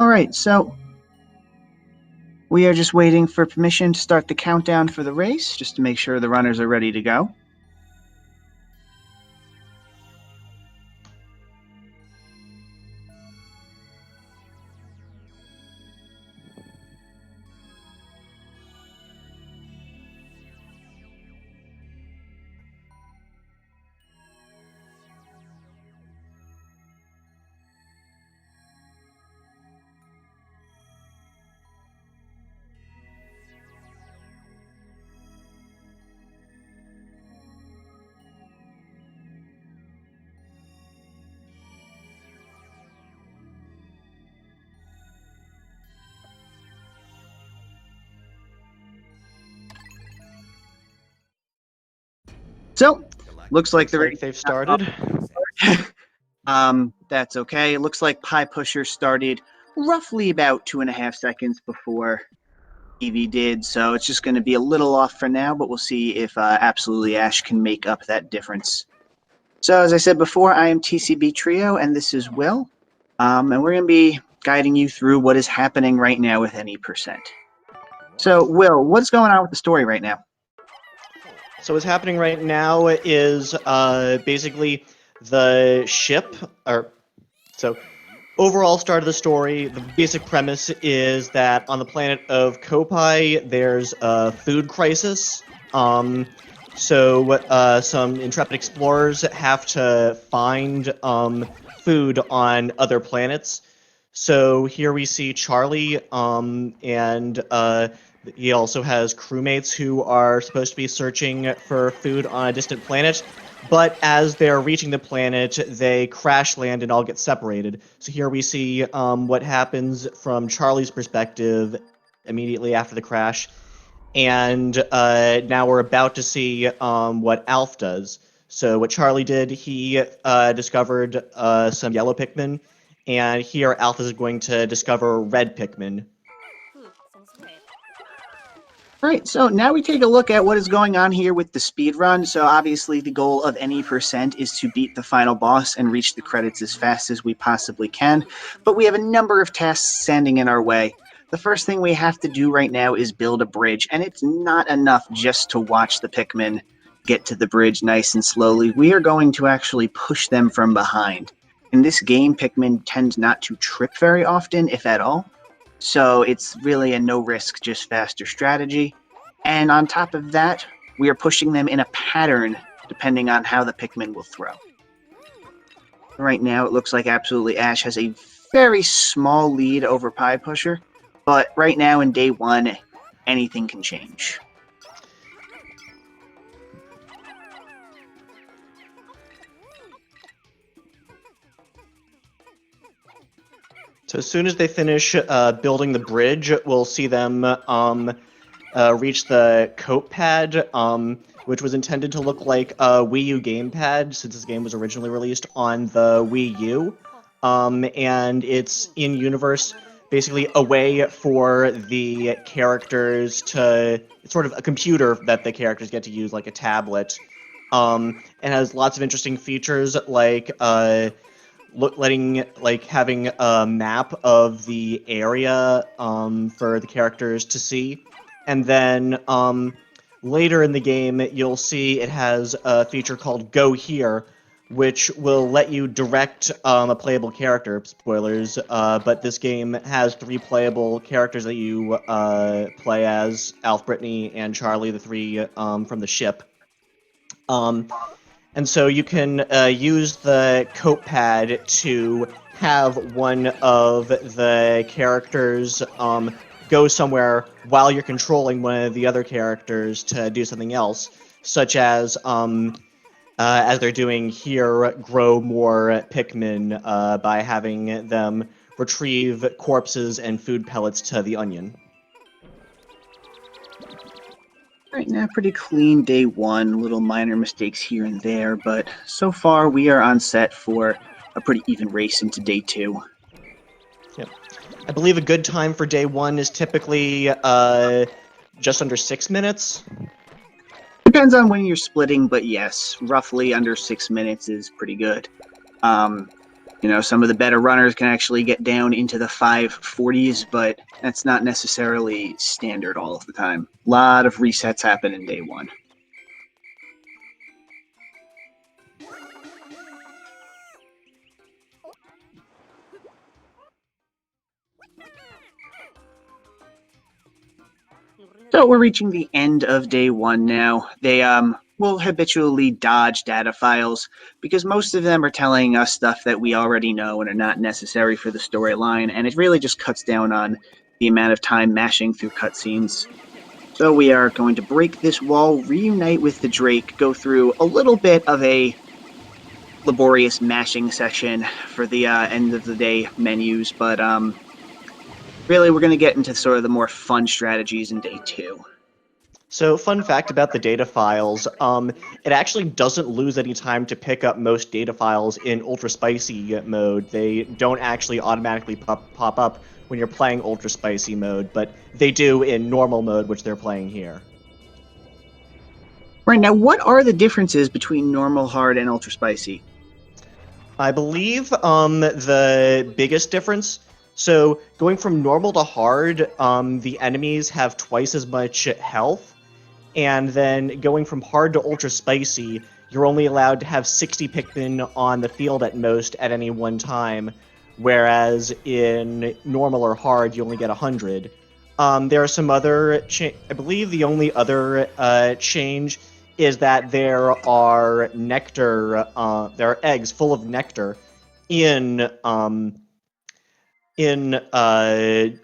Alright, so we are just waiting for permission to start the countdown for the race, just to make sure the runners are ready to go. So, looks like they've started. That's okay. It looks like PiePusher started roughly about 2.5 seconds before Evie did, so it's just going to be a little off for now, but we'll see if AbsolutelyAsh can make up that difference. So, as I said before, I am TCB Trio, and this is Will, and we're going to be guiding you through what is happening right now with any percent. So, Will, what's going on with the story right now? So what's happening right now is basically the ship, so overall start of the story, the basic premise is that on the planet of Kopai, there's a food crisis. So some intrepid explorers have to find food on other planets. So here we see Charlie, and he also has crewmates who are supposed to be searching for food on a distant planet. But as they're reaching the planet, they crash land and all get separated. So here we see what happens from Charlie's perspective immediately after the crash. And now we're about to see what Alf does. So what Charlie did, he discovered some yellow Pikmin. And here Alf is going to discover red Pikmin. Alright, so now we take a look at what is going on here with the speedrun. So obviously the goal of any percent is to beat the final boss and reach the credits as fast as we possibly can. But we have a number of tasks standing in our way. The first thing we have to do right now is build a bridge, and it's not enough just to watch the Pikmin get to the bridge nice and slowly. We are going to actually push them from behind. In this game, Pikmin tend not to trip very often, if at all. So it's really a no-risk, just faster strategy. And on top of that, we are pushing them in a pattern depending on how the Pikmin will throw. Right now, it looks like AbsolutelyAsh has a very small lead over PiePusher, but right now in day one, anything can change. So as soon as they finish building the bridge, we'll see them reach the coat pad, which was intended to look like a Wii U gamepad, since this game was originally released on the Wii U. And it's in-universe, basically a way for the characters to... It's sort of a computer that the characters get to use, like a tablet. And has lots of interesting features, like... having a map of the area for the characters to see. And then later in the game, you'll see it has a feature called Go Here, which will let you direct a playable character. Spoilers, but this game has 3 playable characters that you play as: Alf, Brittany, and Charlie, the 3 from the ship. And so you can use the coat pad to have one of the characters go somewhere while you're controlling one of the other characters to do something else, such as they're doing here, grow more Pikmin by having them retrieve corpses and food pellets to the onion. Right now, pretty clean day one, little minor mistakes here and there, but so far we are on set for a pretty even race into day 2. Yep. I believe a good time for day 1 is typically just under 6 minutes. Depends on when you're splitting, but yes, roughly under 6 minutes is pretty good. You know, some of the better runners can actually get down into the 540s, but that's not necessarily standard all of the time. A lot of resets happen in day one. So we're reaching the end of day one now. They will habitually dodge data files because most of them are telling us stuff that we already know and are not necessary for the storyline, and it really just cuts down on the amount of time mashing through cutscenes. So we are going to break this wall, reunite with the Drake, go through a little bit of a laborious mashing session for the end of the day menus, but really we're going to get into sort of the more fun strategies in day two. So, fun fact about the data files, it actually doesn't lose any time to pick up most data files in Ultra Spicy mode. They don't actually automatically pop up when you're playing Ultra Spicy mode, but they do in normal mode, which they're playing here. Right, now what are the differences between normal, hard, and ultra spicy? I believe the biggest difference. So going from normal to hard, the enemies have twice as much health, and then going from hard to ultra spicy, you're only allowed to have 60 Pikmin on the field at most at any one time, whereas in normal or hard, you only get 100. There are some other. I believe the only other change is that there are nectar. There are eggs full of nectar in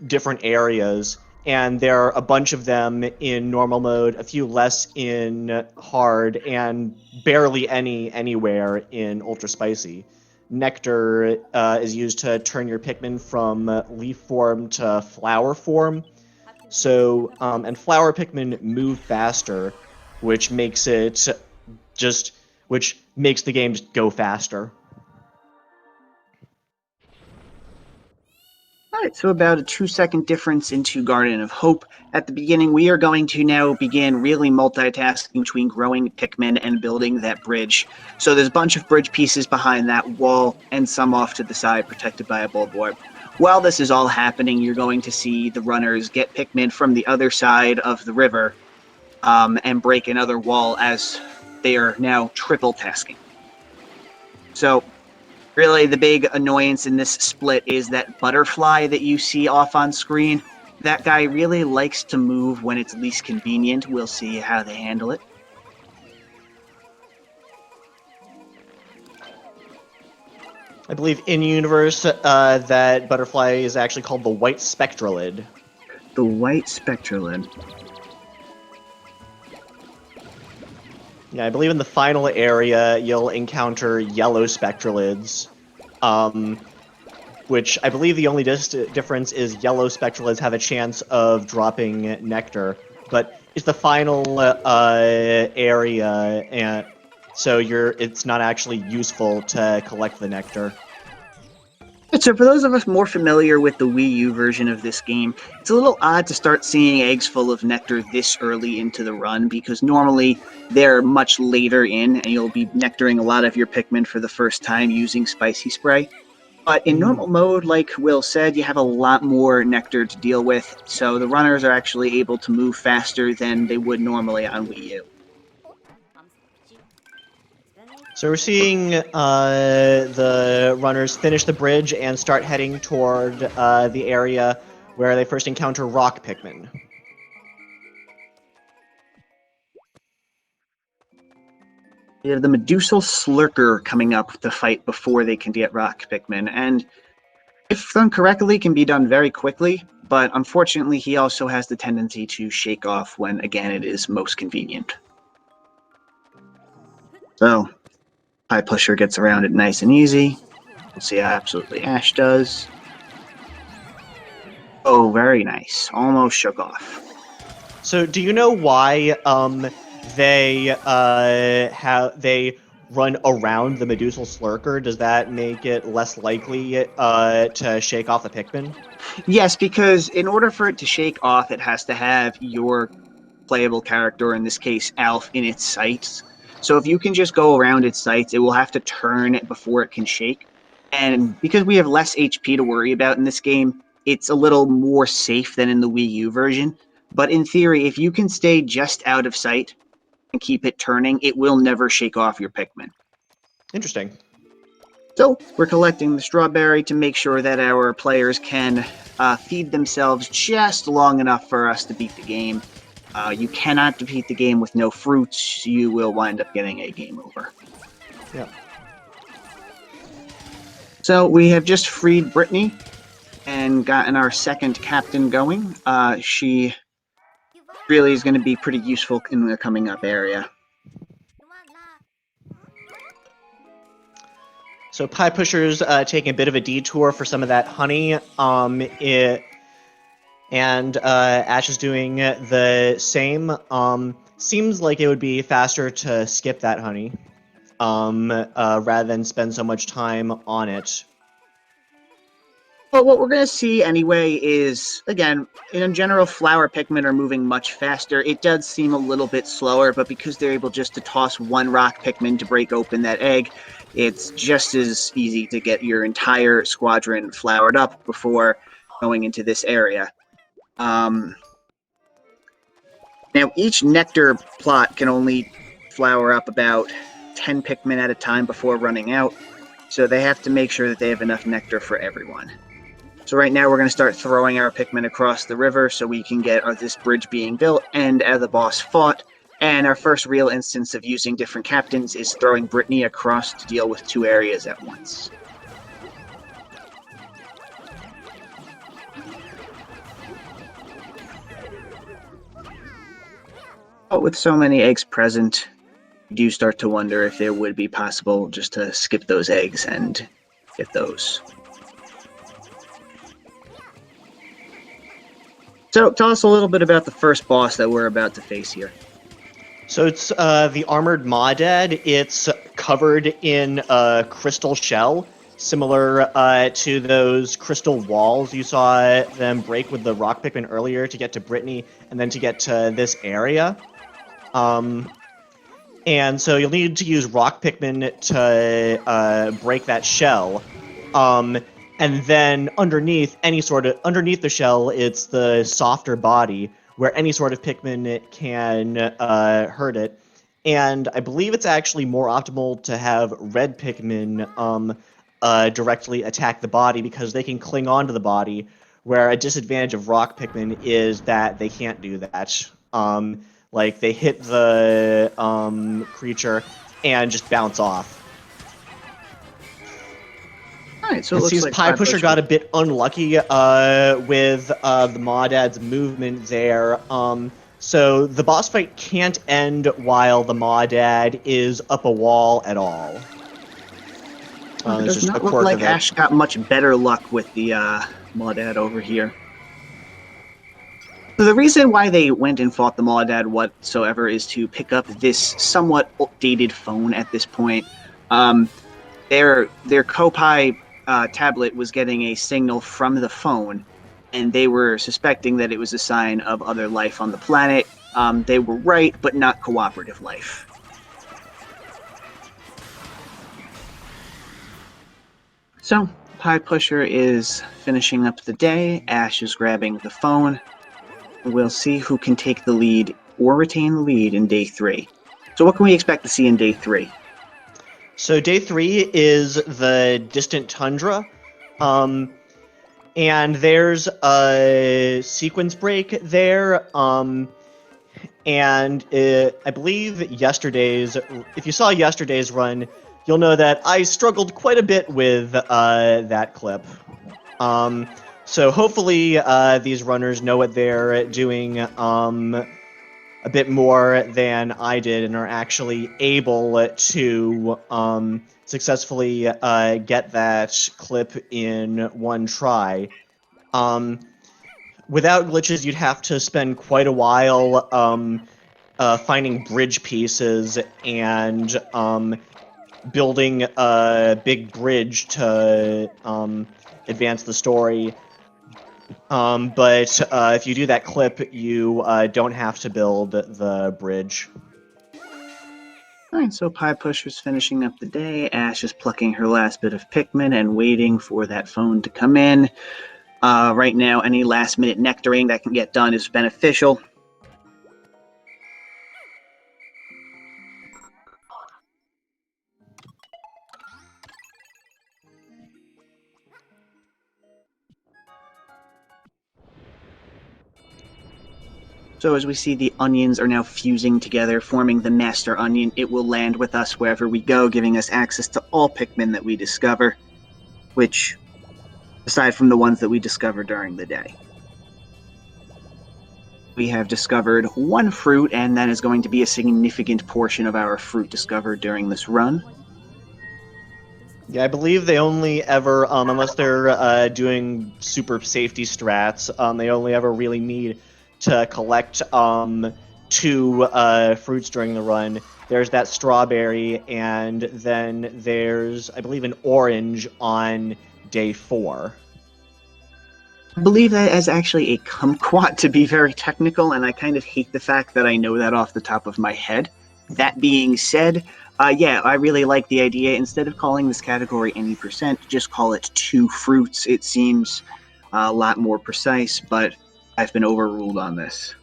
different areas, and there are a bunch of them in normal mode, a few less in hard, and barely any anywhere in ultra spicy. Nectar is used to turn your Pikmin from leaf form to flower form. So, and flower Pikmin move faster, which makes it which makes the game just go faster. All right, so about a 2-second difference into Garden of Hope. At the beginning, we are going to now begin really multitasking between growing Pikmin and building that bridge. So there's a bunch of bridge pieces behind that wall and some off to the side protected by a bulb orb. While this is all happening, you're going to see the runners get Pikmin from the other side of the river and break another wall as they are now triple tasking. So really, the big annoyance in this split is that butterfly that you see off on screen. That guy really likes to move when it's least convenient. We'll see how they handle it. I believe in universe that butterfly is actually called the white spectralid. The white spectralid. Yeah, I believe in the final area you'll encounter yellow spectralids, which I believe the only difference is yellow spectralids have a chance of dropping nectar, but it's the final area, and so it's not actually useful to collect the nectar. So for those of us more familiar with the Wii U version of this game, it's a little odd to start seeing eggs full of nectar this early into the run because normally they're much later in and you'll be nectaring a lot of your Pikmin for the first time using Spicy Spray. But in normal mode, like Will said, you have a lot more nectar to deal with, so the runners are actually able to move faster than they would normally on Wii U. So we're seeing the runners finish the bridge and start heading toward the area where they first encounter rock Pikmin. You have the Medusal Slurker coming up to fight before they can get rock Pikmin, and if done correctly, can be done very quickly, but unfortunately he also has the tendency to shake off when, again, it is most convenient. So, PiePusher gets around it nice and easy. We'll see how AbsolutelyAsh does. Oh, very nice. Almost shook off. So do you know why they run around the Medusal Slurker? Does that make it less likely to shake off the Pikmin? Yes, because in order for it to shake off, it has to have your playable character, in this case Alf, in its sights. So if you can just go around its sights, it will have to turn before it can shake. And because we have less HP to worry about in this game, it's a little more safe than in the Wii U version. But in theory, if you can stay just out of sight and keep it turning, it will never shake off your Pikmin. Interesting. So we're collecting the strawberry to make sure that our players can feed themselves just long enough for us to beat the game. You cannot defeat the game with no fruits. You will wind up getting a game over. Yeah. So we have just freed Brittany and gotten our second captain going. She really is going to be pretty useful in the coming up area. So PiePusher's taking a bit of a detour for some of that honey. And Ash is doing the same. Seems like it would be faster to skip that honey, rather than spend so much time on it. Well, what we're going to see anyway is, again, in general, flower Pikmin are moving much faster. It does seem a little bit slower, but because they're able just to toss one rock Pikmin to break open that egg, it's just as easy to get your entire squadron flowered up before going into this area. Now, each nectar plot can only flower up about 10 Pikmin at a time before running out, so they have to make sure that they have enough nectar for everyone. So right now we're going to start throwing our Pikmin across the river so we can get this bridge being built and the boss fought. And our first real instance of using different captains is throwing Brittany across to deal with two areas at once. But with so many eggs present, you do start to wonder if it would be possible just to skip those eggs and get those. So tell us a little bit about the first boss that we're about to face here. So it's the Armored Maudad. It's covered in a crystal shell, similar to those crystal walls you saw them break with the rock Pikmin earlier to get to Brittany and then to get to this area. And so you'll need to use rock Pikmin to break that shell. And then underneath the shell, it's the softer body where any sort of Pikmin can hurt it. And I believe it's actually more optimal to have red Pikmin directly attack the body because they can cling on to the body, where a disadvantage of rock Pikmin is that they can't do that. Like, they hit the creature and just bounce off. Alright, so It it looks seems like PiePusher got a bit unlucky with the Maudad's movement there. So the boss fight can't end while the Maudad is up a wall at all. It does not look like Ash got much better luck with the Maudad over here. So the reason why they went and fought the Maudad whatsoever is to pick up this somewhat updated phone at this point. Their Kopai tablet was getting a signal from the phone, and they were suspecting that it was a sign of other life on the planet. They were right, but not cooperative life. So, PiePusher is finishing up the day. Ash is grabbing the phone. We'll see who can take the lead or retain the lead in day 3. So what can we expect to see in day 3? So day 3 is the distant tundra. And there's a sequence break there. And I believe if you saw yesterday's run, you'll know that I struggled quite a bit with that clip. So hopefully these runners know what they're doing a bit more than I did and are actually able to successfully get that clip in one try. Without glitches, you'd have to spend quite a while finding bridge pieces and building a big bridge to advance the story. But if you do that clip, you don't have to build the bridge. Alright, so PiePusher's finishing up the day. Ash is plucking her last bit of Pikmin and waiting for that phone to come in. Right now, any last-minute nectaring that can get done is beneficial. So as we see, the onions are now fusing together, forming the master onion. It will land with us wherever we go, giving us access to all Pikmin that we discover, which, aside from the ones that we discover during the day. We have discovered one fruit, and that is going to be a significant portion of our fruit discovered during this run. Yeah, I believe they only ever, unless they're doing super safety strats, they only ever really need to collect two fruits during the run. There's that strawberry, and then there's, I believe, an orange on day 4. I believe that is actually a kumquat, to be very technical, and I kind of hate the fact that I know that off the top of my head. That being said, yeah, I really like the idea. Instead of calling this category any percent, just call it 2 fruits. It seems a lot more precise, but I've been overruled on this.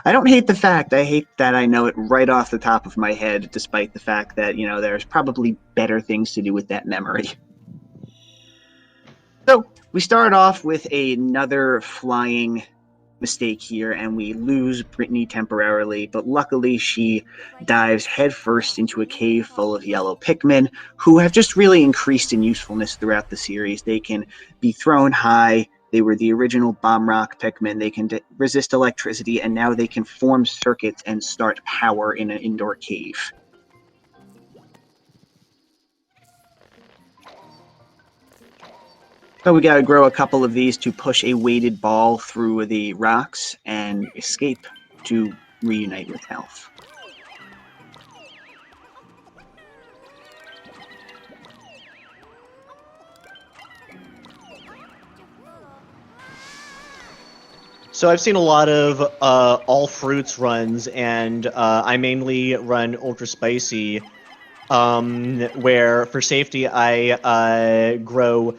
I don't hate the fact. I hate that I know it right off the top of my head, despite the fact that, you know, there's probably better things to do with that memory. So we start off with another flying mistake here, and we lose Brittany temporarily, but luckily she dives headfirst into a cave full of yellow Pikmin, who have just really increased in usefulness throughout the series. They can be thrown high. They were the original bomb rock Pikmin. They can resist electricity, and now they can form circuits and start power in an indoor cave. So we got to grow a couple of these to push a weighted ball through the rocks and escape to reunite with Elf. So I've seen a lot of all fruits runs, and I mainly run ultra spicy, where for safety I grow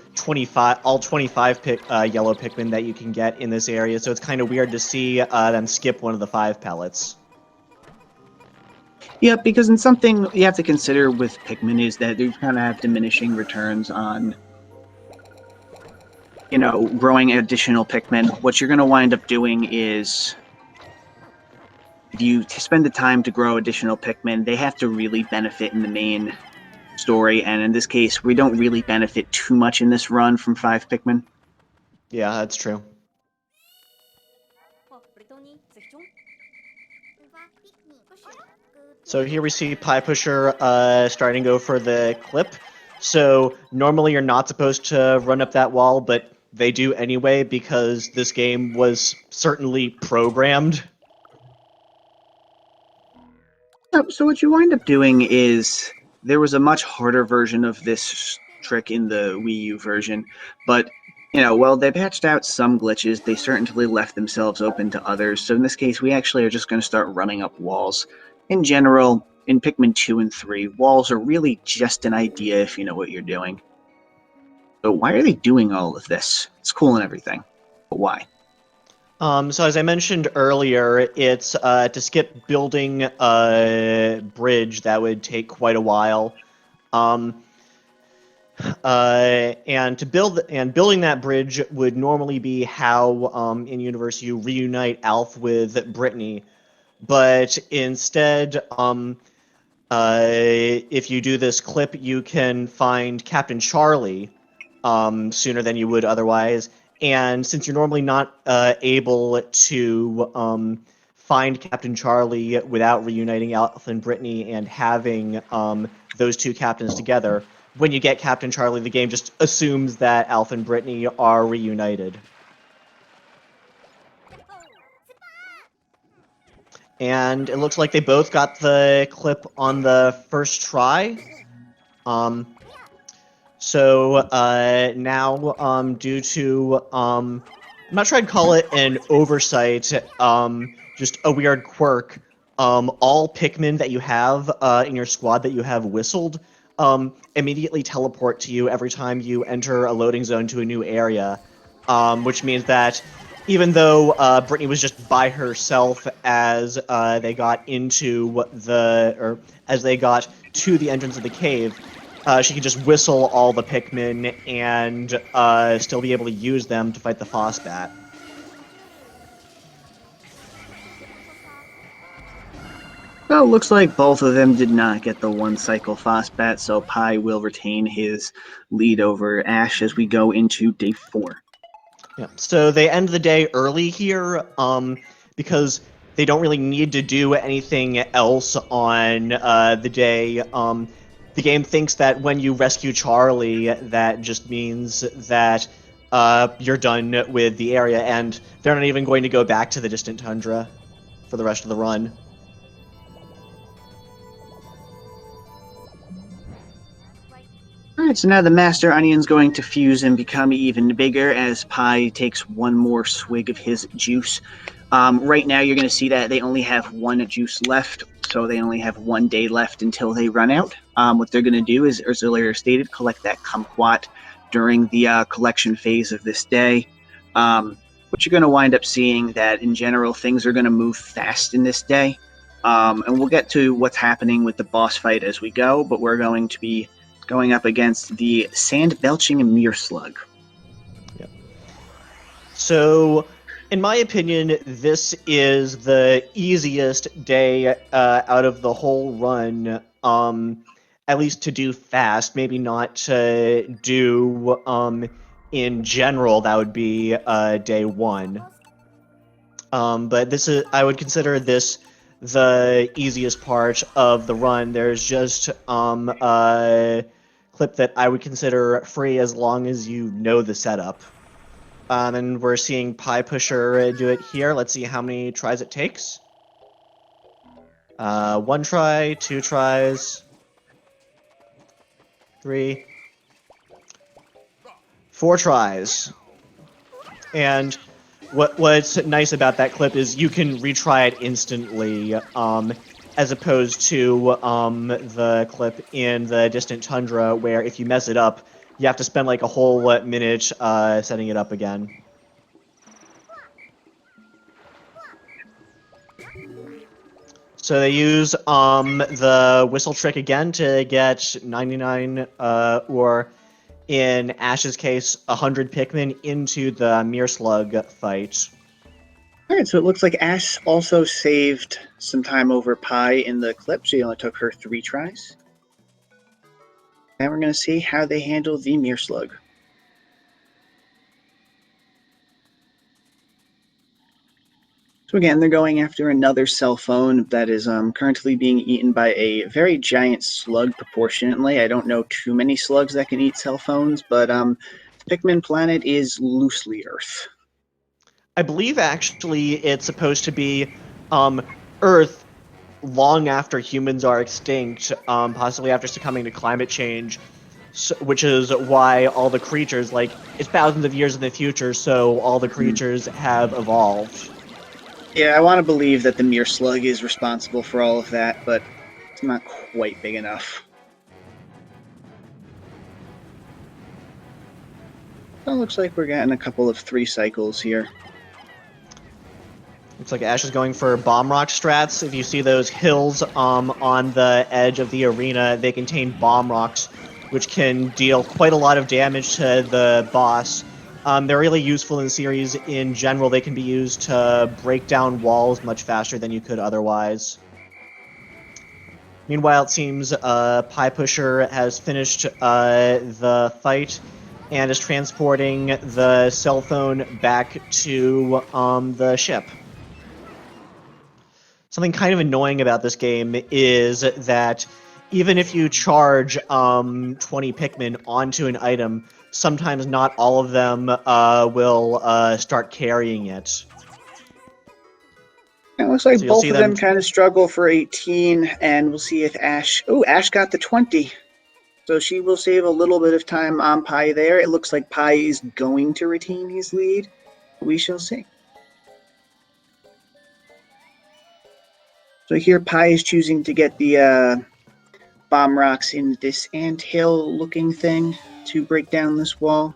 all 25 yellow Pikmin that you can get in this area. So it's kind of weird to see them skip one of the 5 pellets. Yeah, because in something you have to consider with Pikmin is that they kind of have diminishing returns on, you know, growing additional Pikmin. What you're going to wind up doing is, if you spend the time to grow additional Pikmin, they have to really benefit in the main story, and in this case, we don't really benefit too much in this run from 5 Pikmin. Yeah, that's true. So here we see PiePusher starting to go for the clip. So normally you're not supposed to run up that wall, but they do anyway because this game was certainly programmed. So what you wind up doing is, there was a much harder version of this trick in the Wii U version, but, you know, well, they patched out some glitches, they certainly left themselves open to others, so in this case, we actually are just going to start running up walls. In general, in Pikmin 2 and 3, walls are really just an idea if you know what you're doing. So why are they doing all of this? It's cool and everything, but why? So as I mentioned earlier, it's to skip building a bridge that would take quite a while. And building that bridge would normally be how in universe you reunite Alf with Brittany, but instead, if you do this clip, you can find Captain Charlie sooner than you would otherwise. And since you're normally not able to find Captain Charlie without reuniting Alf and Brittany and having those two captains together, when you get Captain Charlie, the game just assumes that Alf and Brittany are reunited. And it looks like they both got the clip on the first try. So now, due to, I'm not sure I'd call it an oversight, just a weird quirk, all Pikmin that you have in your squad that you have whistled immediately teleport to you every time you enter a loading zone to a new area, which means that even though Brittany was just by herself as they got as they got to the entrance of the cave, she could just whistle all the Pikmin and still be able to use them to fight the Phosbat. Well, it looks like both of them did not get the one cycle Phosbat, so Pi will retain his lead over Ash as we go into day 4. Yeah. So they end the day early here, because they don't really need to do anything else on the day. The game thinks that when you rescue Charlie, that just means that you're done with the area, and they're not even going to go back to the distant tundra for the rest of the run. All right, so now the Master Onion's going to fuse and become even bigger as Pi takes one more swig of his juice. Right now, you're going to see that they only have one juice left, so they only have 1 day left until they run out. What they're going to do is, as earlier stated, collect that kumquat during the collection phase of this day. But you're going to wind up seeing that, in general, things are going to move fast in this day. And we'll get to what's happening with the boss fight as we go, but we're going to be going up against the Sand Belching Mirror Slug. Yep. So, in my opinion, this is the easiest day out of the whole run, at least to do fast, maybe not to do in general, that would be day 1. But I would consider this the easiest part of the run. There's just a clip that I would consider free as long as you know the setup. And we're seeing PiePusher do it here. Let's see how many tries it takes. 1 try, 2 tries, 3, 4 tries. And what's nice about that clip is you can retry it instantly, as opposed to the clip in the Distant Tundra, where if you mess it up, you have to spend like a whole minute setting it up again. So they use the whistle trick again to get 99, or in Ash's case, 100 Pikmin into the Mirror Slug fight. All right, so it looks like Ash also saved some time over Pi in the clip. She only took her 3 tries. Now we're going to see how they handle the Mirror Slug. So again, they're going after another cell phone that is currently being eaten by a very giant slug proportionately. I don't know too many slugs that can eat cell phones, but the Pikmin planet is loosely Earth. I believe actually it's supposed to be Earth long after humans are extinct, possibly after succumbing to climate change, which is why all the creatures, like, it's thousands of years in the future, so all the creatures have evolved. Yeah, I want to believe that the Mirror Slug is responsible for all of that, but it's not quite big enough. So it looks like we're getting a couple of 3 cycles here. Looks like Ash is going for bomb rock strats. If you see those hills on the edge of the arena, they contain bomb rocks, which can deal quite a lot of damage to the boss. They're really useful in the series in general. They can be used to break down walls much faster than you could otherwise. Meanwhile, it seems PiePusher has finished the fight and is transporting the cell phone back to the ship. Something kind of annoying about this game is that even if you charge 20 Pikmin onto an item, sometimes not all of them will start carrying it. It looks like So you'll both see of them kind of struggle for 18, and we'll see if Ash... Oh, Ash got the 20. So she will save a little bit of time on Pi there. It looks like Pi is going to retain his lead. We shall see. So here Pi is choosing to get the bomb rocks in this anthill looking thing to break down this wall.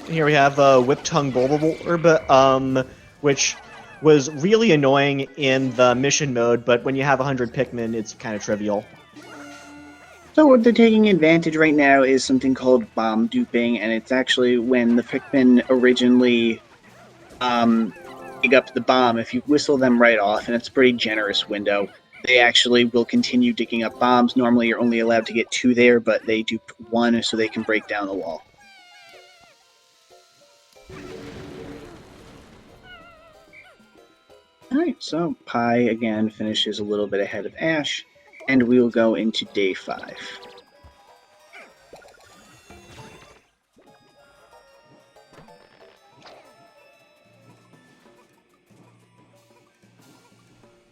Here we have Whip-Tongue Bulborb, which was really annoying in the mission mode, but when you have 100 Pikmin, it's kind of trivial. So what they're taking advantage right now is something called bomb duping, and it's actually when the Pikmin originally dig up the bomb, if you whistle them right off, and it's a pretty generous window, they actually will continue digging up bombs. Normally you're only allowed to get 2 there, but they duped 1 so they can break down the wall. Alright, so Pi again finishes a little bit ahead of Ash, and we will go into day 5.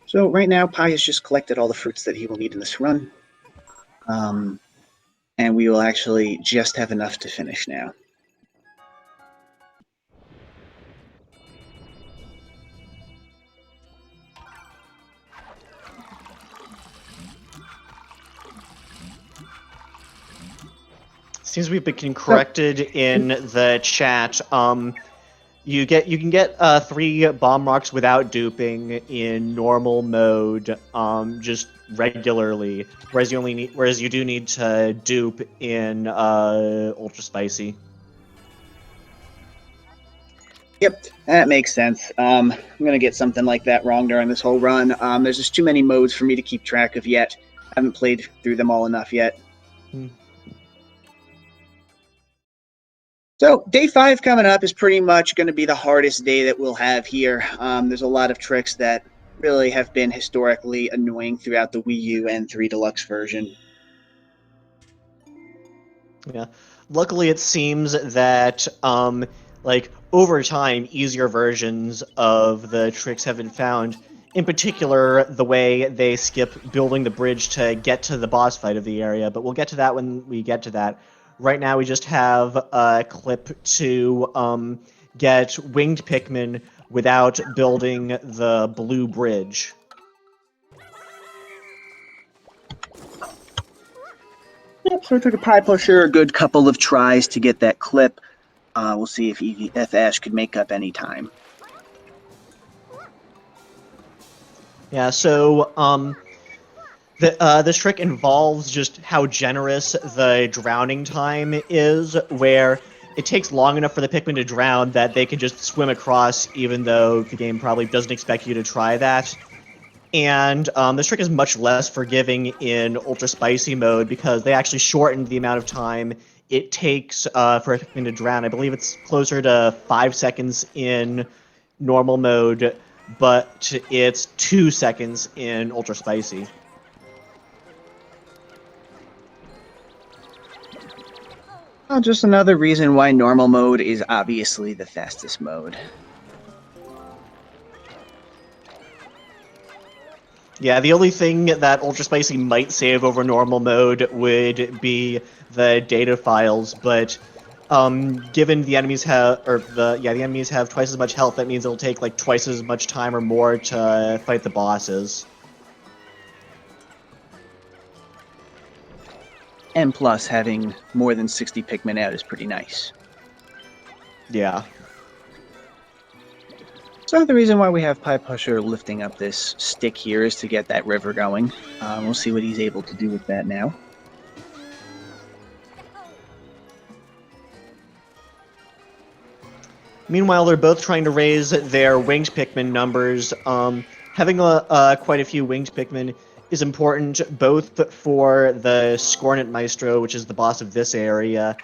So right now, Pi has just collected all the fruits that he will need in this run. And we will actually just have enough to finish now. Seems we've been corrected in the chat. You can get 3 bomb rocks without duping in normal mode, just regularly. Whereas you do need to dupe in ultra spicy. Yep, that makes sense. I'm gonna get something like that wrong during this whole run. There's just too many modes for me to keep track of yet. I haven't played through them all enough yet. So day 5 coming up is pretty much going to be the hardest day that we'll have here. There's a lot of tricks that really have been historically annoying throughout the Wii U and 3 Deluxe version. Yeah. Luckily, it seems that like over time, easier versions of the tricks have been found. In particular, the way they skip building the bridge to get to the boss fight of the area, but we'll get to that when we get to that. Right now, we just have a clip to get winged Pikmin without building the blue bridge. Yep, so it took a PiePusher a good couple of tries to get that clip. We'll see if Ash could make up any time. Yeah, so this trick involves just how generous the drowning time is, where it takes long enough for the Pikmin to drown that they can just swim across, even though the game probably doesn't expect you to try that. And this trick is much less forgiving in Ultra Spicy mode because they actually shortened the amount of time it takes for a Pikmin to drown. I believe it's closer to 5 seconds in normal mode, but it's 2 seconds in Ultra Spicy. Well, just another reason why normal mode is obviously the fastest mode. Yeah, the only thing that Ultra Spicy might save over normal mode would be the data files, but given the enemies have, the enemies have twice as much health, that means it'll take like twice as much time or more to fight the bosses. And plus, having more than 60 Pikmin out is pretty nice. Yeah. So the reason why we have PiePusher lifting up this stick here is to get that river going. We'll see what he's able to do with that now. Meanwhile, they're both trying to raise their winged Pikmin numbers. Having quite a few winged Pikmin is important both for the Scornet Maestro, which is the boss of this area,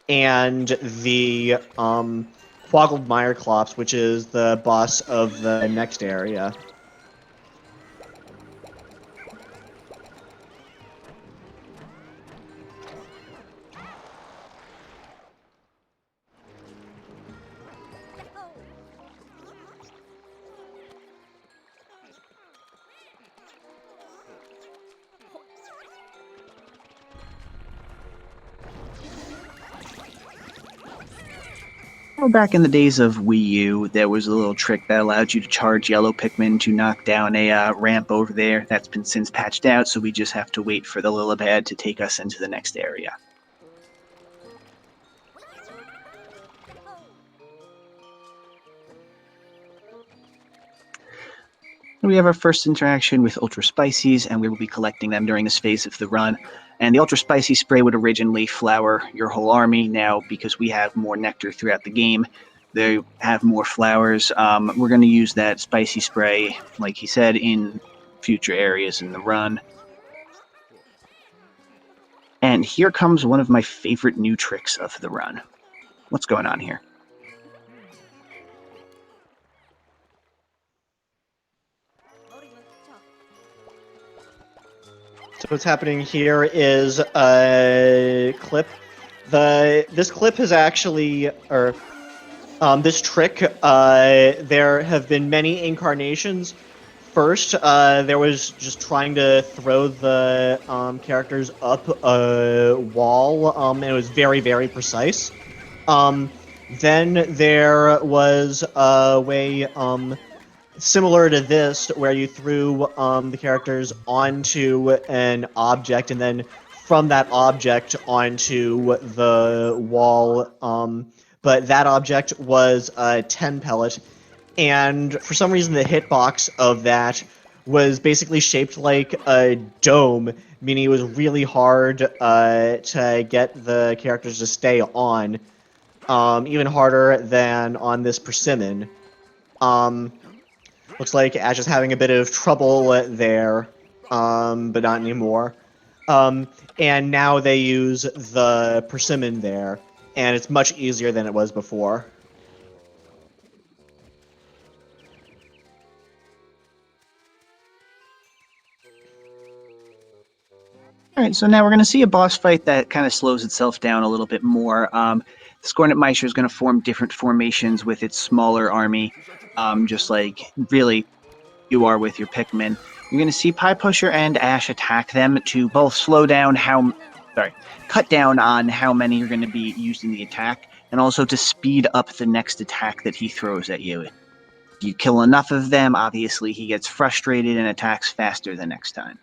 and the Quoggled Mireclops, which is the boss of the next area. Well, back in the days of Wii U, there was a little trick that allowed you to charge yellow Pikmin to knock down a ramp over there. That's been since patched out, so we just have to wait for the Lillipad to take us into the next area. We have our first interaction with Ultra Spicies, and we will be collecting them during this phase of the run. And the Ultra Spicy spray would originally flower your whole army. Now, because we have more nectar throughout the game, they have more flowers. We're going to use that spicy spray, like he said, in future areas in the run. And here comes one of my favorite new tricks of the run. What's going on here? So what's happening here is a clip. This clip has actually, this trick, there have been many incarnations. First, there was just trying to throw the characters up a wall, and it was very, very precise. Then there was a way similar to this, where you threw the characters onto an object, and then from that object onto the wall. But that object was a 10 pellet, and for some reason the hitbox of that was basically shaped like a dome, meaning it was really hard to get the characters to stay on, even harder than on this persimmon. Looks like Ash is having a bit of trouble there, but not anymore. And now they use the persimmon there, and it's much easier than it was before. Alright, so now we're going to see a boss fight that kind of slows itself down a little bit more. The Scornet Meister is going to form different formations with its smaller army, just like, really, you are with your Pikmin. You're going to see PiePusher and Ash attack them to both slow down cut down on how many are going to be used in the attack, and also to speed up the next attack that he throws at you. If you kill enough of them, obviously he gets frustrated and attacks faster the next time.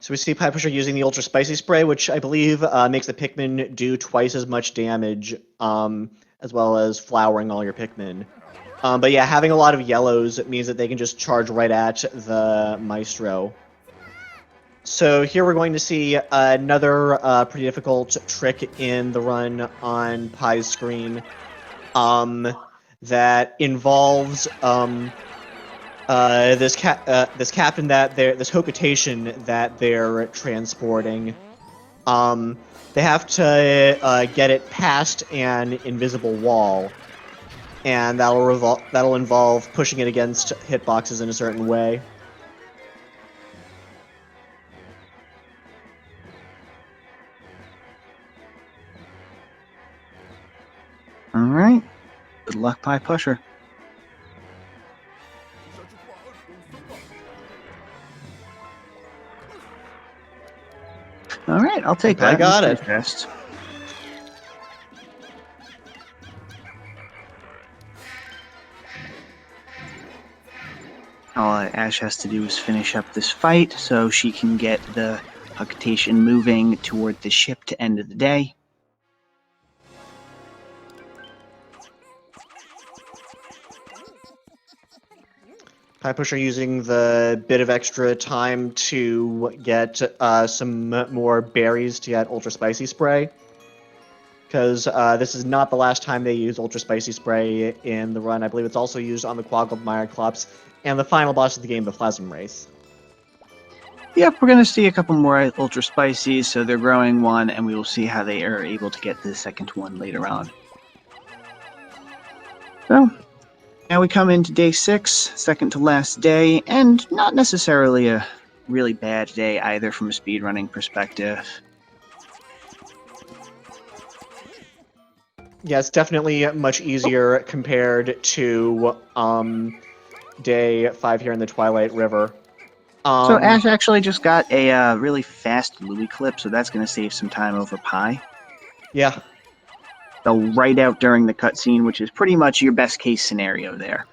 So we see PiePusher using the Ultra Spicy Spray, which I believe makes the Pikmin do twice as much damage, as well as flowering all your Pikmin. But yeah, having a lot of yellows means that they can just charge right at the Maestro. So here we're going to see another pretty difficult trick in the run on Pie's screen that involves this captain this Hokutation that they're transporting. They have to get it past an invisible wall, and that'll involve pushing it against hitboxes in a certain way. All right. Good luck, PiePusher. All right, I'll take that. I got it. Fast. All Ash has to do is finish up this fight so she can get the Hokutation moving toward the ship to end of the day. PiePusher using the bit of extra time to get some more berries to get Ultra Spicy Spray. Because this is not the last time they use Ultra Spicy Spray in the run. I believe it's also used on the Quagmire Clops and the final boss of the game, the Plasm Wraith. Yep, we're going to see a couple more Ultra Spicies, so they're growing one, and we will see how they are able to get the second one later on. So, now we come into day 6, second to last day, and not necessarily a really bad day either from a speedrunning perspective. Yeah, it's definitely much easier compared to day 5 here in the Twilight River. So Ash actually just got a really fast Louis clip, so that's going to save some time over Pie. Yeah. They'll write out during the cutscene, which is pretty much your best case scenario there.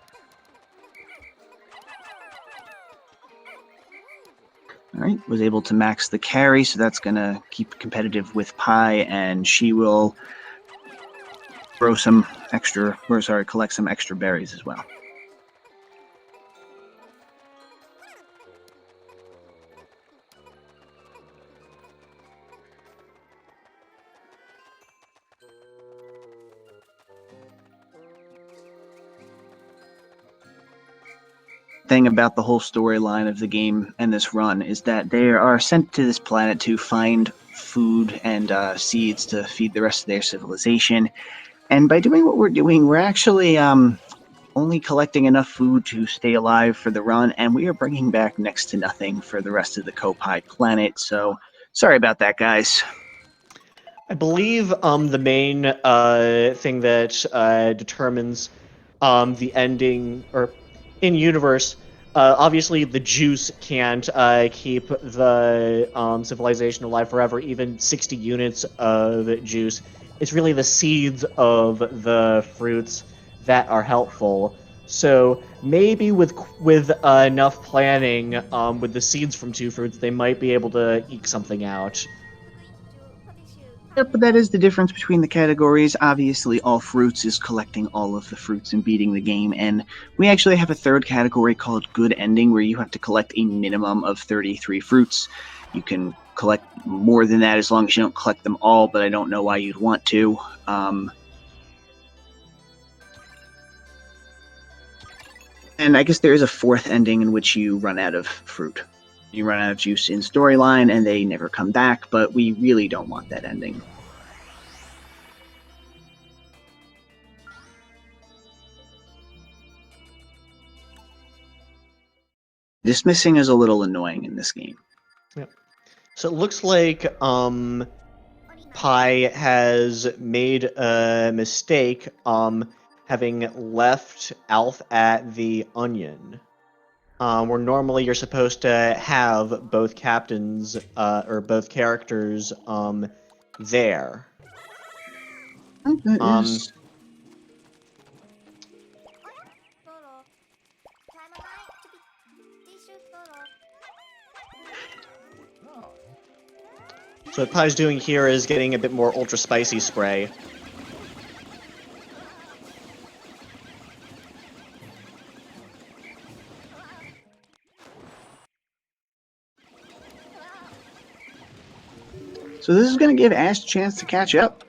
All right, was able to max the carry, so that's going to keep competitive with Pie, and she will collect some extra berries as well. Thing about the whole storyline of the game and this run is that they are sent to this planet to find food and seeds to feed the rest of their civilization. And by doing what we're doing, we're actually only collecting enough food to stay alive for the run, and we are bringing back next to nothing for the rest of the Copi planet. So sorry about that, guys. I believe the main thing that determines the ending or in universe, obviously the juice can't keep the civilization alive forever. Even 60 units of juice. It's really the seeds of the fruits that are helpful. So maybe with enough planning, with the seeds from 2 fruits, they might be able to eke something out. Yep, but that is the difference between the categories. Obviously, all fruits is collecting all of the fruits and beating the game, and we actually have a third category called Good Ending, where you have to collect a minimum of 33 fruits. You can collect more than that as long as you don't collect them all, but I don't know why you'd want to. And I guess there is a fourth ending in which you run out of fruit. You run out of juice in storyline, and they never come back, but we really don't want that ending. Dismissing is a little annoying in this game. Yep. So it looks like Pi has made a mistake having left Alf at the Onion. Where normally you're supposed to have both captains or both characters there. So what Pie's doing here is getting a bit more ultra spicy spray. So this is going to give Ash a chance to catch up.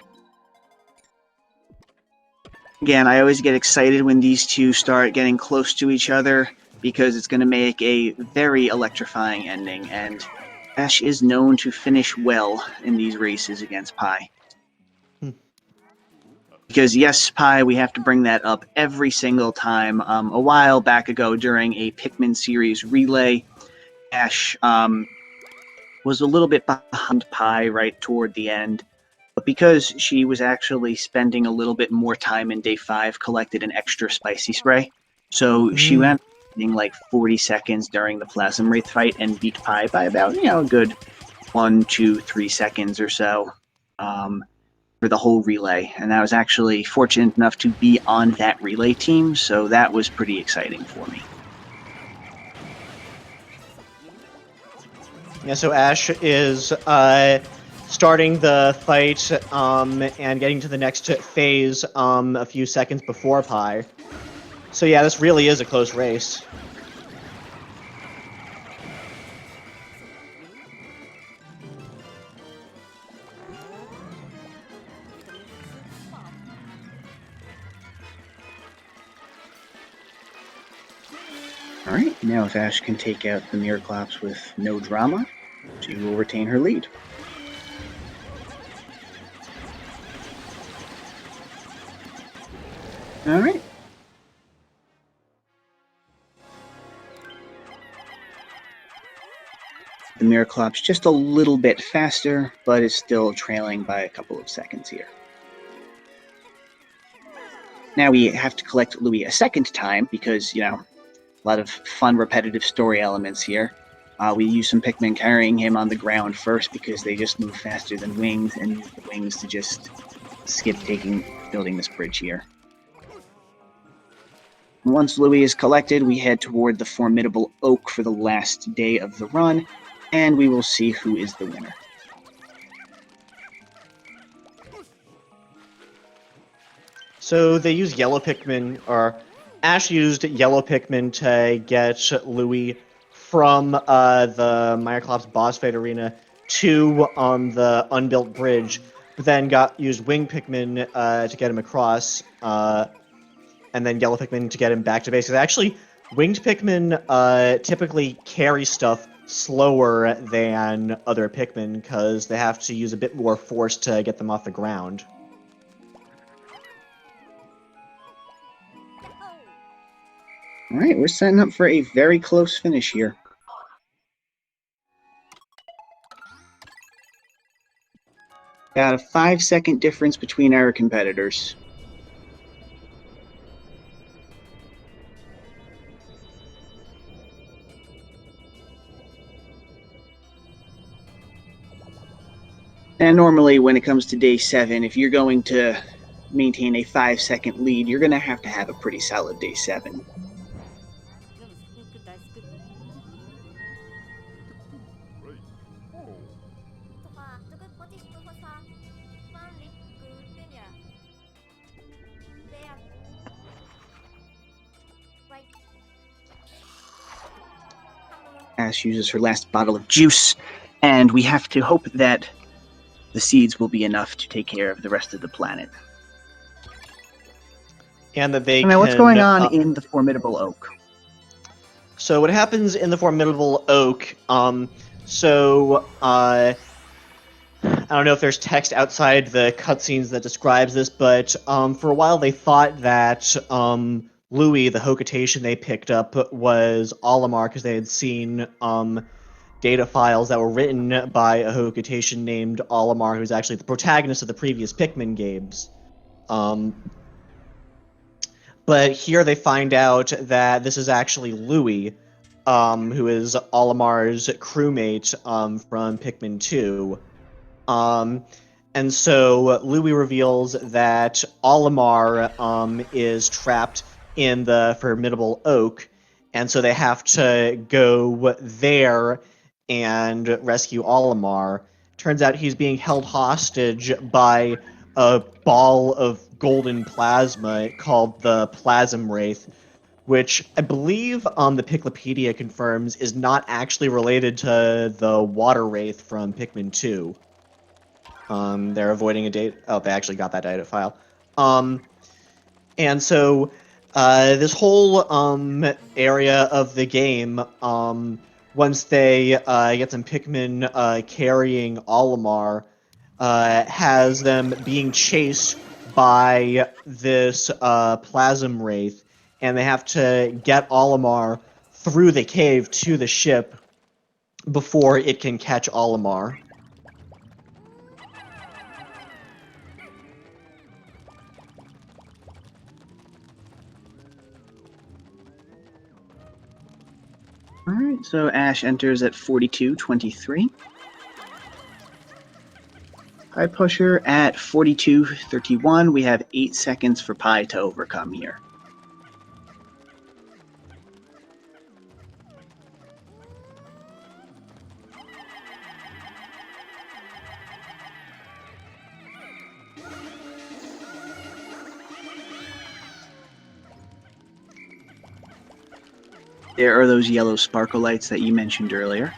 Again, I always get excited when these two start getting close to each other because it's going to make a very electrifying ending, and Ash is known to finish well in these races against Pi. Because yes, Pi, we have to bring that up every single time. A while back ago during a Pikmin series relay, Ash was a little bit behind Pi right toward the end. But because she was actually spending a little bit more time in day 5, collected an extra spicy spray. So she went like 40 seconds during the Plasm Wraith fight and beat Pi by about, a good 1, 2, 3 seconds or so for the whole relay. And I was actually fortunate enough to be on that relay team, so that was pretty exciting for me. Yeah, so Ash is starting the fight and getting to the next phase a few seconds before Pi. So yeah, this really is a close race. Alright, now if Ash can take out the Miraclops with no drama, she will retain her lead. Alright. The Miraclops just a little bit faster, but is still trailing by a couple of seconds here. Now we have to collect Louis a second time because, a lot of fun repetitive story elements here. We use some Pikmin carrying him on the ground first because they just move faster than wings, and use the wings to just skip building this bridge here. Once Louis is collected, we head toward the formidable oak for the last day of the run, and we will see who is the winner. So they use yellow Pikmin, or Ash used yellow Pikmin to get Louis from the Meyerclops boss fight arena to the unbuilt bridge, but then used wing Pikmin to get him across, and then yellow Pikmin to get him back to base. Actually, winged Pikmin typically carry stuff slower than other Pikmin because they have to use a bit more force to get them off the ground. All right, we're setting up for a very close finish here. Got a 5-second difference between our competitors. And normally when it comes to day 7, if you're going to maintain a 5-second lead, you're going to have a pretty solid day 7. Ash uses her last bottle of juice, and we have to hope that the seeds will be enough to take care of the rest of the planet. And that they now, what's going on in the formidable oak? So what happens in the formidable oak? I don't know if there's text outside the cutscenes that describes this, but for a while they thought that Louis, the Hokitation they picked up, was Olimar because they had seen data files that were written by a Hokitation named Olimar, who's actually the protagonist of the previous Pikmin games. But here they find out that this is actually Louis, who is Olimar's crewmate from Pikmin 2. And so Louis reveals that Olimar is trapped in the formidable oak, and so they have to go there and rescue Olimar. Turns out he's being held hostage by a ball of golden plasma called the Plasm Wraith, which I believe the Piclopedia confirms is not actually related to the Water Wraith from Pikmin 2. They're avoiding a date. Oh, they actually got that data file. And so this whole area of the game, once they get some Pikmin carrying Olimar, has them being chased by this Plasm Wraith, and they have to get Olimar through the cave to the ship before it can catch Olimar. All right, so Ash enters at 42:23. PiePusher at 42:31. We have 8 seconds for Pie to overcome here. There are those yellow sparkle lights that you mentioned earlier.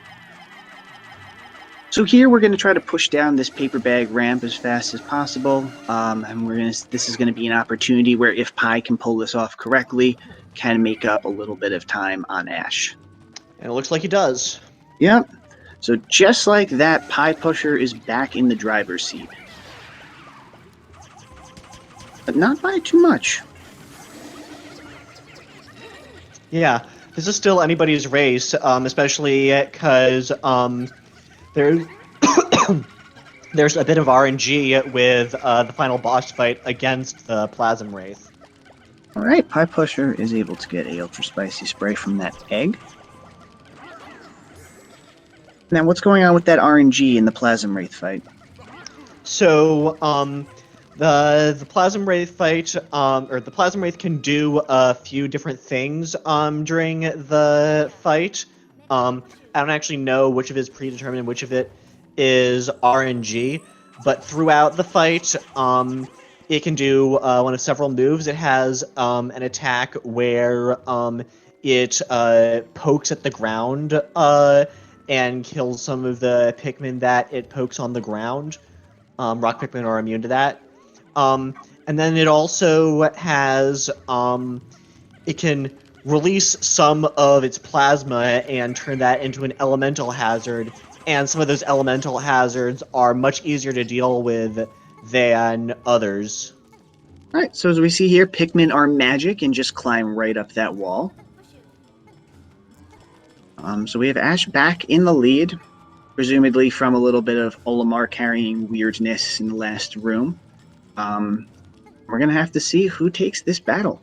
So here we're going to try to push down this paper bag ramp as fast as possible, and this is going to be an opportunity where if Pie can pull this off correctly, can make up a little bit of time on Ash. And it looks like he does. Yep. So just like that, PiePusher is back in the driver's seat. But not by too much. Yeah, this is still anybody's race, especially because there's a bit of RNG with the final boss fight against the Plasm Wraith. Alright, PiePusher is able to get a Ultra Spicy Spray from that egg. Now, what's going on with that RNG in the Plasm Wraith fight? So, the Plasm Wraith fight, or the Plasm Wraith can do a few different things, during the fight. I don't actually know which of it is predetermined and which of it is RNG, but throughout the fight, it can do, one of several moves. It has, an attack where, it, pokes at the ground, and kills some of the Pikmin that it pokes on the ground. Rock Pikmin are immune to that. And then it also has it can release some of its plasma and turn that into an elemental hazard. And some of those elemental hazards are much easier to deal with than others. All right, so as we see here, Pikmin are magic and just climb right up that wall. So we have Ash back in the lead, presumably from a little bit of Olimar carrying weirdness in the last room. We're going to have to see who takes this battle.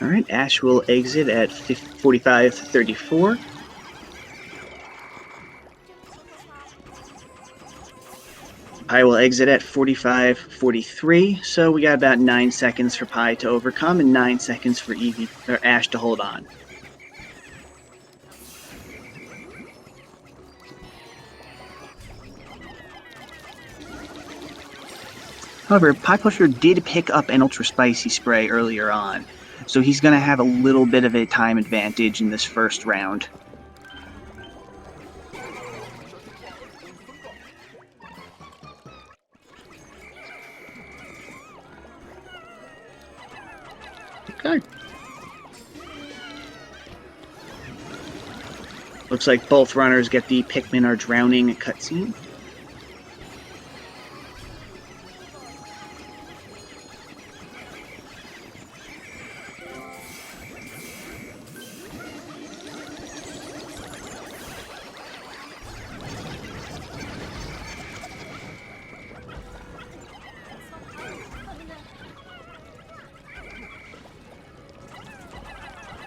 All right, Ash will exit at 45:34. Pi will exit at 45:43, so we got about 9 seconds for Pi to overcome and 9 seconds for Ash to hold on. However, PiePusher did pick up an Ultra Spicy Spray earlier on, so he's going to have a little bit of a time advantage in this first round. Okay. Looks like both runners get the Pikmin are drowning cutscene.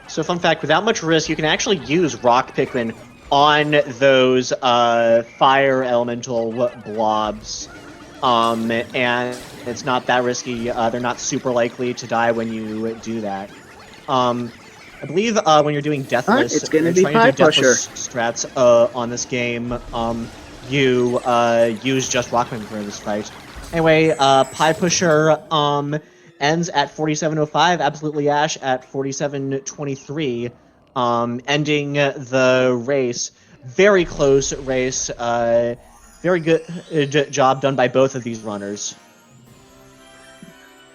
So, fun fact, without much risk, you can actually use Rock Pikmin on those fire elemental blobs. And it's not that risky. They're not super likely to die when you do that. I believe when you're doing Deathless, it's gonna you're be trying to do PiePusher. Deathless strats on this game, you use just Rock Pikmin for this fight. Anyway, PiePusher ends at 47:05, AbsolutelyAsh at 47:23, ending the race. Very close race. Very good job done by both of these runners.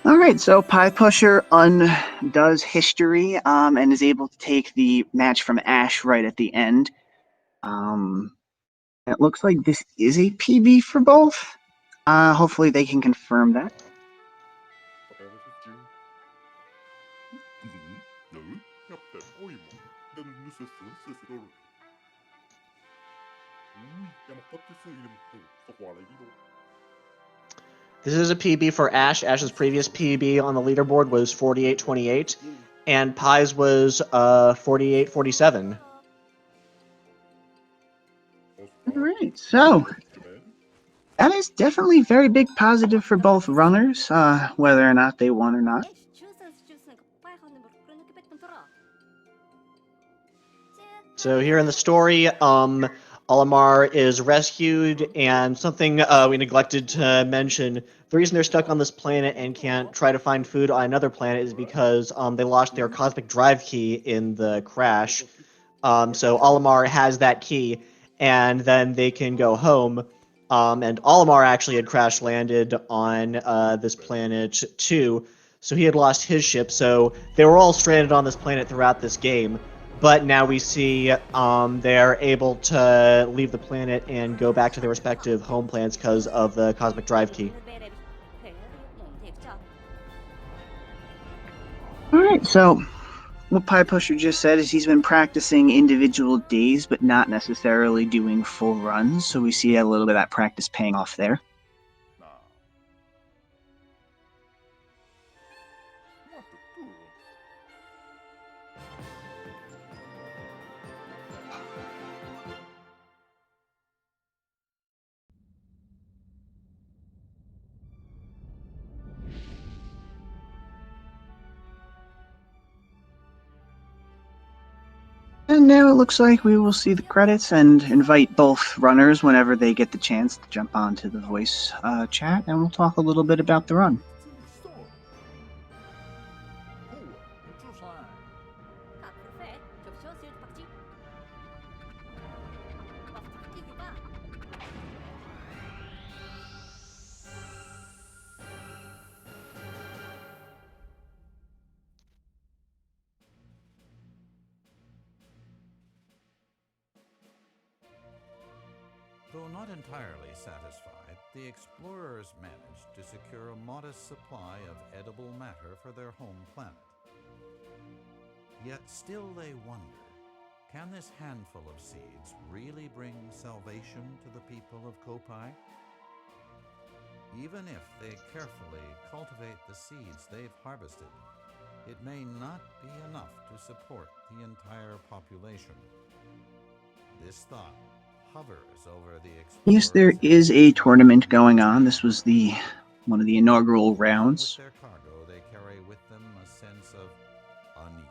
All right, so PiePusher undoes history and is able to take the match from Ash right at the end. It looks like this is a PB for both. Hopefully they can confirm that. This is a PB for Ash. Ash's previous PB on the leaderboard was 48:28, and Pie's was 48:47. All right, so that is definitely very big positive for both runners, whether or not they won or not. So here in the story, Olimar is rescued, and something we neglected to mention, the reason they're stuck on this planet and can't try to find food on another planet is because they lost their cosmic drive key in the crash. So Olimar has that key, and then they can go home. And Olimar actually had crash landed on this planet too, so he had lost his ship. So they were all stranded on this planet throughout this game. But now we see they're able to leave the planet and go back to their respective home planets because of the cosmic drive key. All right, so what PiePusher just said is he's been practicing individual days, but not necessarily doing full runs. So we see a little bit of that practice paying off there. And now it looks like we will see the credits and invite both runners whenever they get the chance to jump onto the voice chat, and we'll talk a little bit about the run. Though not entirely satisfied, the explorers managed to secure a modest supply of edible matter for their home planet. Yet still they wonder, can this handful of seeds really bring salvation to the people of Kopai? Even if they carefully cultivate the seeds they've harvested, it may not be enough to support the entire population. This thought hovers over the explorers. Yes, there is a tournament going on. This was one of the inaugural rounds. With their cargo, they carry with them a sense of unease.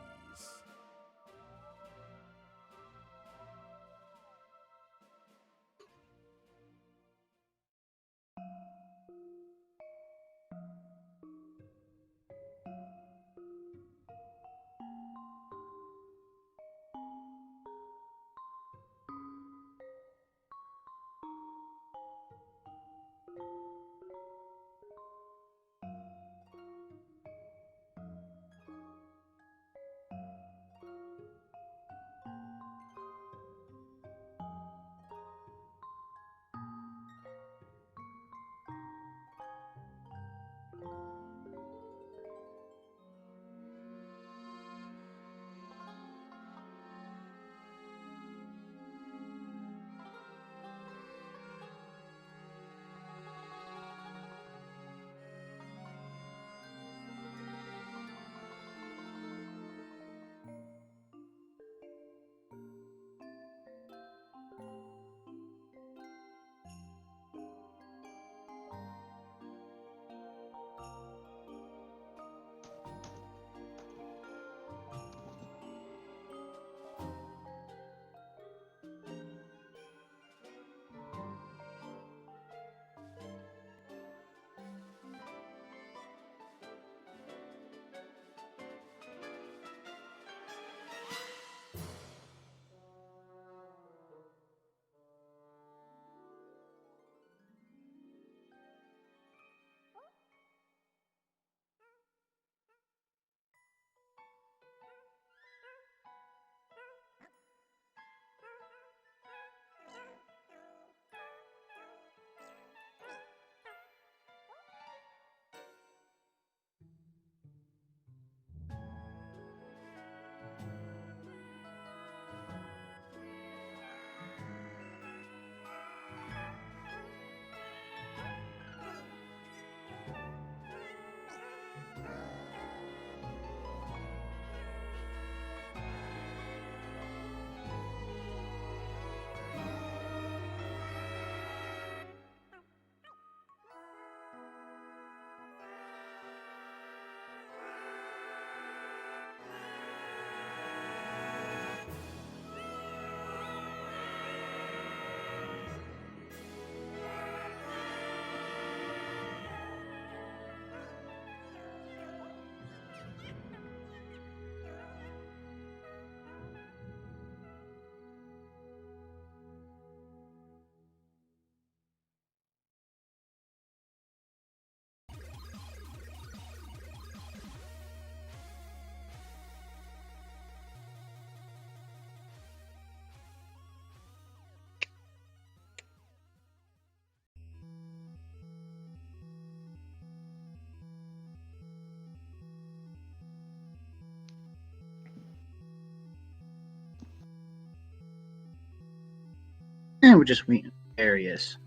And we're just waiting. There he is.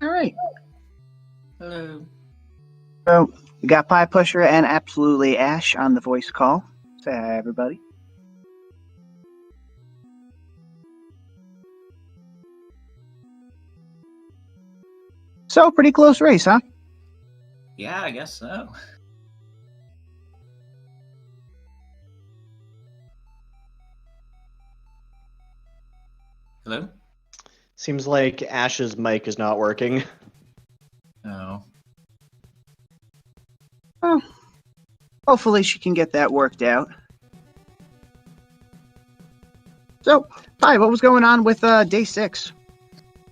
All right. Hello. So we got PiePusher and AbsolutelyAsh on the voice call. Say hi, everybody. So pretty close race, huh? Yeah, I guess so. Hello? Seems like Ash's mic is not working. Oh. Well, hopefully she can get that worked out. So, Pie, what was going on with day 6?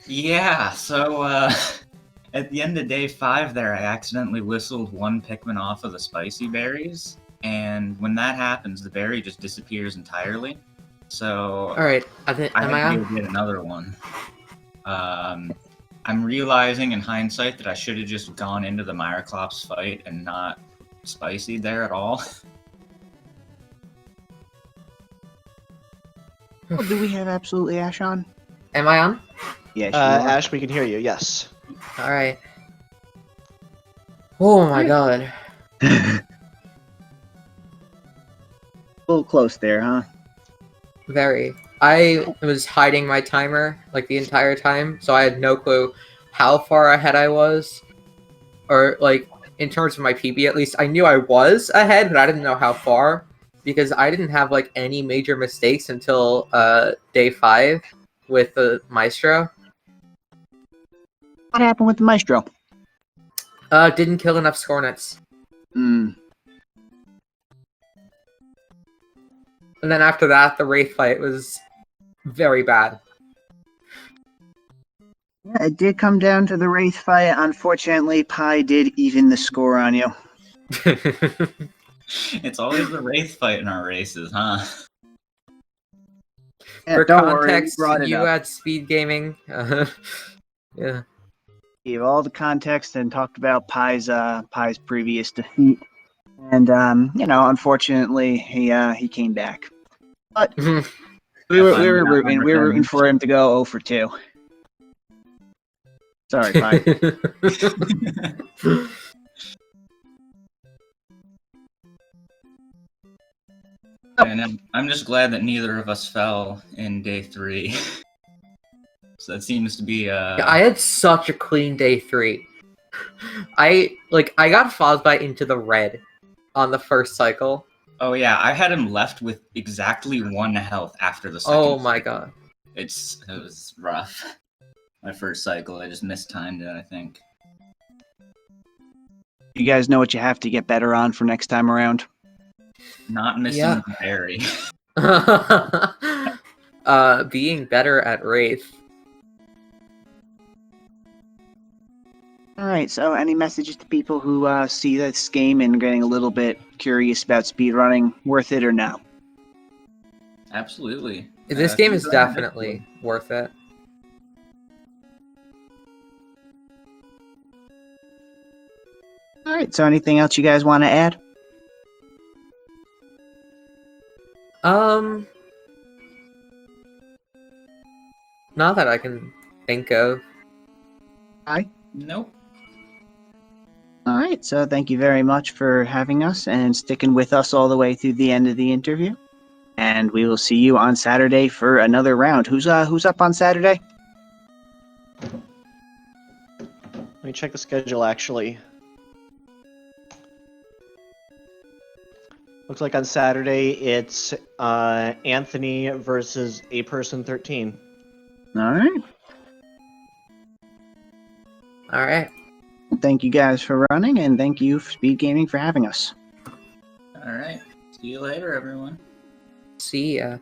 Yeah, so at the end of day 5 there, I accidentally whistled one Pikmin off of the spicy berries. And when that happens, the berry just disappears entirely. So Alright, I am I had to on? go get another one. I'm realizing in hindsight that I should have just gone into the Myroclops fight and not spicy there at all. Oh, do we have AbsolutelyAsh on? Am I on? Yes, you are. Ash, we can hear you. Yes. Alright. Oh my god. A little close there, huh? Very. I was hiding my timer like the entire time, so I had no clue how far ahead I was. Or like in terms of my PB at least, I knew I was ahead, but I didn't know how far. Because I didn't have like any major mistakes until day 5 with the Maestro. What happened with the Maestro? Didn't kill enough Scornets. Hmm. And then after that, the Wraith fight was very bad. Yeah, it did come down to the Wraith fight. Unfortunately, Pie did even the score on you. It's always the Wraith fight in our races, huh? Yeah, For don't worry, we context, brought it you up. had SpeedGaming. Yeah. Gave all the context and talked about Pie's previous defeat. And unfortunately, he came back. But we were rooting for him to go 0 for 2. Sorry, Pie. And I'm just glad that neither of us fell in day 3. So that seems to be Yeah, I had such a clean day 3. I got Frostbite into the red on the first cycle. Oh yeah, I had him left with exactly 1 health after the second. Oh my god. It was rough. My first cycle, I just mistimed it, I think. You guys know what you have to get better on for next time around? Not missing Yeah. the berry. Being better at Wraith. Alright, so any messages to people who see this game and getting a little bit curious about speedrunning? Worth it or no? Absolutely. This game is speedrun, definitely worth it. Alright, so anything else you guys want to add? Not that I can think of. Nope. Alright, so thank you very much for having us and sticking with us all the way through the end of the interview. And we will see you on Saturday for another round. Who's up on Saturday? Let me check the schedule, actually. Looks like on Saturday it's Anthony versus APerson13. Alright. Alright. Thank you guys for running, and thank you, SpeedGaming, for having us. Alright. See you later, everyone. See ya.